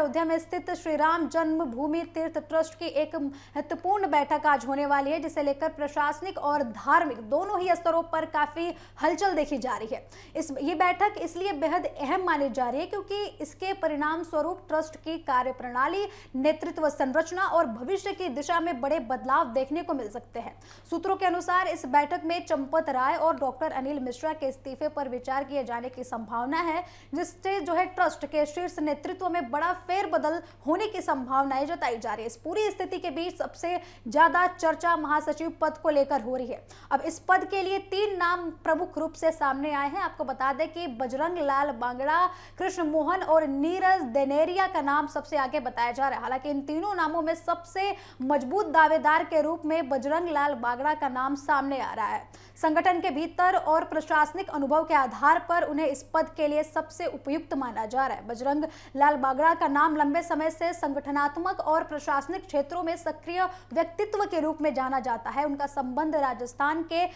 अयोध्या में स्थित श्री राम जन्मभूमि तीर्थ ट्रस्ट की एक महत्वपूर्ण बैठक आज होने वाली है, जिसे लेकर प्रशासनिक और धार्मिक दोनों ही स्तरों पर काफी हलचल देखी जा रही है। ये बैठक इसलिए बेहद अहम मानी जा रही है क्योंकि इसके परिणाम स्वरूप ट्रस्ट की कार्यप्रणाली, नेतृत्व संरचना और भविष्य की दिशा में बड़े बदलाव देखने को मिल सकते हैं। सूत्रों के अनुसार इस बैठक में चंपत राय और डॉक्टर अनिल मिश्रा के इस्तीफे पर विचार किए जाने की संभावना है, जिससे ट्रस्ट के शीर्ष नेतृत्व में बड़ा फेरबदल होने की संभावनाएं जताई जा रही है। इस पूरी स्थिति के बीच सबसे ज्यादा चर्चा महासचिव पद को लेकर हो रही है। अब इस पद के लिए 3 नाम प्रमुख रूप से सामने आए हैं। आपको बता दें कि बजरंग लाल बांगड़ा, कृष्ण मोहन और नीरज देनेरिया का नाम सबसे आगे बताया जा रहा है। हालांकि इन तीनों नामों में सबसे मजबूत दावेदार के रूप में बजरंग लाल बांगड़ा का नाम सामने आ रहा है। संगठन के भीतर और प्रशासनिक अनुभव के आधार पर उन्हें इस पद के लिए सबसे उपयुक्त माना जा रहा है। बजरंग लाल बांगड़ा का नाम लंबे समय से संगठनात्मक और प्रशासनिक क्षेत्रों में सक्रिय व्यक्तित्व के रूप में जाना जाता है। उनका संबंध राजस्थान के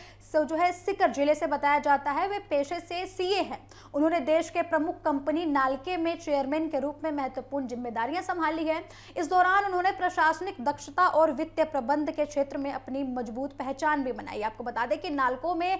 सीकर जिले से बताया जाता है। वे पेशे से सीए हैं। उन्होंने देश के प्रमुख कंपनी नालके में चेयरमैन के रूप में महत्वपूर्ण जिम्मेदारियां संभाली है। इस दौरान उन्होंने प्रशासनिक दक्षता और वित्तीय प्रबंध के क्षेत्र में अपनी मजबूत पहचान भी बनाई। आपको बता दें कि नालको में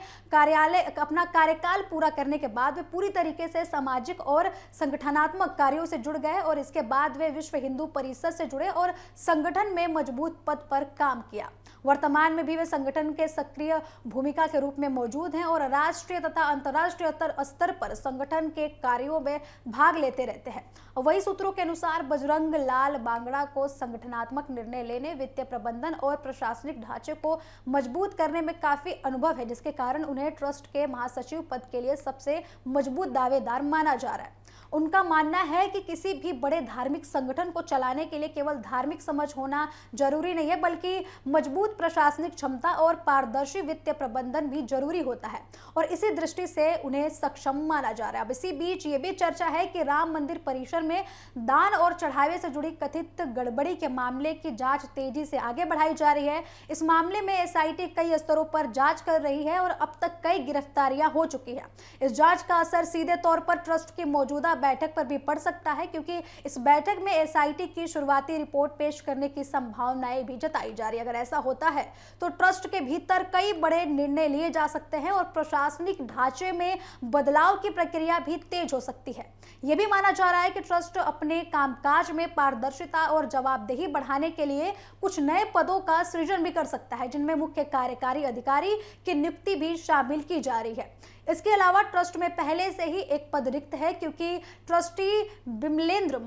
अपना कार्यकाल पूरा करने के बाद वे पूरी तरीके से सामाजिक और संगठनात्मक कार्यों से जुड़ गए और इसके बाद वे विश्व हिंदू परिषद से जुड़े और संगठन में मजबूत पद पर काम किया। वर्तमान में भी वे संगठन के सक्रिय भूमिका के रूप में मौजूद हैं और राष्ट्रीय तथा अंतर्राष्ट्रीय स्तर पर संगठन के कार्यों में भाग लेते रहते हैं। वही सूत्रों के अनुसार बजरंग लाल बांगड़ा को संगठनात्मक निर्णय लेने, वित्तीय प्रबंधन और प्रशासनिक ढांचे को मजबूत करने में काफी अनुभव है, जिसके कारण उन्हें ट्रस्ट के महासचिव पद के लिए सबसे मजबूत दावेदार माना जा रहा है। उनका मानना है कि किसी भी बड़े धार्मिक संगठन को चलाने के लिए केवल धार्मिक समझ होना जरूरी नहीं है, बल्कि मजबूत प्रशासनिक क्षमता और पारदर्शी वित्तीय प्रबंधन भी जरूरी होता है और इसी दृष्टि से उन्हें सक्षम माना जा रहा है। अब इसी बीच ये भी चर्चा है कि राम मंदिर परिसर में दान और चढ़ावे से जुड़ी कथित गड़बड़ी के मामले की जांच तेजी से आगे बढ़ाई जा रही है। इस मामले में एसआईटी कई स्तरों पर जांच कर रही है और अब तक कई गिरफ्तारियां हो चुकी है। इस जांच का असर सीधे तौर पर ट्रस्ट की मौजूदा बैठक पर भी पड़ सकता है, क्योंकि इस बैठक में एसआईटी की शुरुआती रिपोर्ट पेश करने की संभावनाएं भी जताई जा रही है। अगर ऐसा होता है तो ट्रस्ट के भीतर कई बड़े निर्णय लिए जा सकते हैं और प्रशासनिक ढांचे में बदलाव की प्रक्रिया भी तेज हो सकती है। यह भी माना जा रहा है कि ट्रस्ट अपने कामकाज में पारदर्शिता और जवाबदेही बढ़ाने के लिए कुछ नए पदों का सृजन भी कर सकता है, जिनमें मुख्य कार्यकारी अधिकारी की नियुक्ति भी शामिल की जा रही है। इसके अलावा ट्रस्ट में पहले से ही एक पद रिक्त है, क्योंकि ट्रस्टी बिमलेंद्र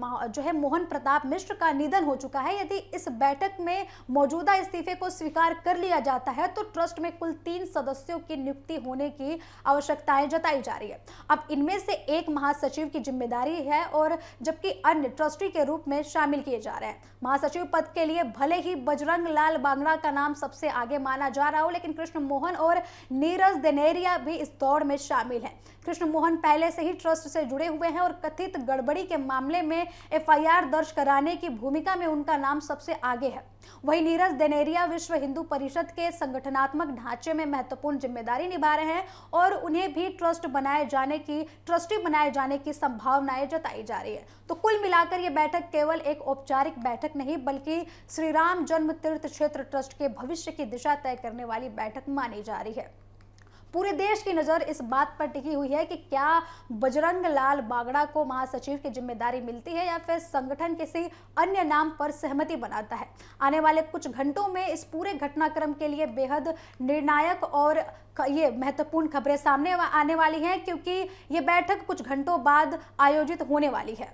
मोहन प्रताप मिश्र का निधन हो चुका है। यदि इस बैठक में मौजूदा इस्तीफे को स्वीकार कर लिया जाता है तो ट्रस्ट में कुल 3 सदस्यों की नियुक्ति होने की आवश्यकताएं जताई जा रही है। अब इनमें से एक महासचिव की जिम्मेदारी है और जबकि अन्य ट्रस्टी के रूप में शामिल किए जा रहे हैं। महासचिव पद के लिए भले ही बजरंग लाल बांगड़ा का नाम सबसे आगे माना जा रहा हो, लेकिन कृष्ण मोहन और नीरज देनेरिया भी इस दौड़ में शामिल हैं। कृष्ण मोहन पहले से ही ट्रस्ट से जुड़े हुए हैं और कथित गड़बड़ी के मामले में एफआईआर दर्ज कराने की भूमिका में उनका नाम सबसे आगे है। वहीं नीरज देनेरिया विश्व हिंदू परिषद के संगठनात्मक ढांचे में महत्वपूर्ण जिम्मेदारी निभा रहे हैं और उन्हें भी ट्रस्टी बनाए जाने की संभावनाएं जताई जा रही है। तो कुल मिलाकर यह बैठक केवल एक औपचारिक बैठक नहीं, बल्कि श्री राम जन्म तीर्थ क्षेत्र ट्रस्ट के भविष्य की दिशा तय करने वाली बैठक मानी जा रही है। पूरे देश की नज़र इस बात पर टिकी हुई है कि क्या बजरंग लाल बांगड़ा को महासचिव की जिम्मेदारी मिलती है या फिर संगठन किसी अन्य नाम पर सहमति बनाता है। आने वाले कुछ घंटों में इस पूरे घटनाक्रम के लिए बेहद निर्णायक और ये महत्वपूर्ण खबरें सामने आने वाली हैं, क्योंकि ये बैठक कुछ घंटों बाद आयोजित होने वाली है।